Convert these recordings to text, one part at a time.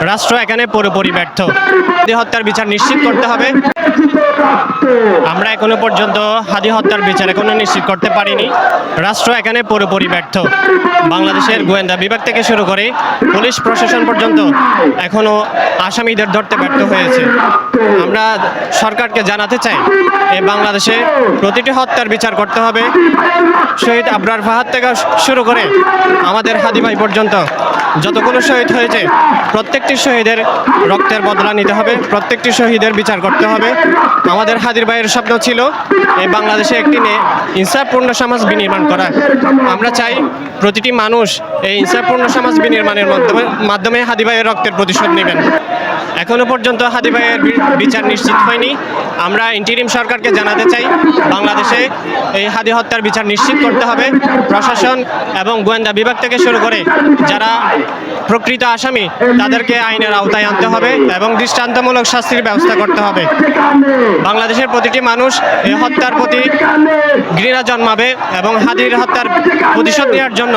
রাষ্ট্র এখানে পুরোপুরি ব্যর্থ। হাদি হত্যার বিচার নিশ্চিত করতে হবে। আমরা এখনো পর্যন্ত হাদি হত্যার বিচার এখনো নিশ্চিত করতে পারিনি। রাষ্ট্র এখানে পুরোপুরি ব্যর্থ। বাংলাদেশের গোয়েন্দা বিভাগ থেকে শুরু করে পুলিশ প্রশাসন পর্যন্ত এখনো আসামিদের ধরতে ব্যর্থ হয়েছে। আমরা সরকারকে জানাতে চাই এই বাংলাদেশে প্রতিটি হত্যার বিচার করতে হবে। শহীদ আবরার ফাহাদ থেকে শুরু করে আমাদের হাদি ভাই পর্যন্ত যতগুলো শহীদ হয়েছে প্রত্যেকটি শহীদের রক্তের বদলা নিতে হবে, প্রত্যেকটি শহীদের বিচার করতে হবে। আমাদের হাদির ভাইয়ের স্বপ্ন ছিল এই বাংলাদেশে একটি ইনসাফপূর্ণ সমাজ বিনির্মাণ করা। আমরা চাই প্রতিটি মানুষ এই ইনসাফপূর্ণ সমাজ বিনির্মাণের মাধ্যমে হাদি ভাইয়ের রক্তের প্রতিশোধ নেবেন। এখনো পর্যন্ত হাদি ভাইয়ের বিচার নিশ্চিত হয়নি। আমরা ইন্টিরিম সরকারকে জানাতে চাই বাংলাদেশে এই হাদি হত্যার বিচার নিশ্চিত করতে হবে। প্রশাসন এবং গোয়েন্দা বিভাগ থেকে শুরু করে যারা প্রকৃত আসামি তাদেরকে আইনের আওতায় আনতে হবে এবং দৃষ্টান্তমূলক শাস্তির ব্যবস্থা করতে হবে। বাংলাদেশের প্রতিটি মানুষ এই হত্যার প্রতি ঘৃণা জন্মাবে এবং হাদির হত্যার প্রতিশোধ নেওয়ার জন্য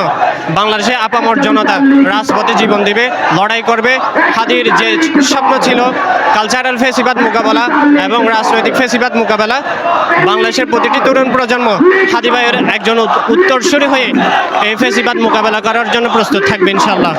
বাংলাদেশে আপামর জনতা রাজপথে জীবন দিবে, লড়াই করবে। হাদির যে স্বপ্ন ছিল কালচারাল ফেসিবাদ মোকাবেলা এবং রাজনৈতিক ফেসিবাদ মোকাবেলা, বাংলাদেশের প্রতিটি তরুণ প্রজন্ম হাদি ভাইয়ের একজন উত্তরসূরি হয়ে এই ফেসিবাদ মোকাবেলা করার জন্য প্রস্তুত থাকবে ইনশাআল্লাহ।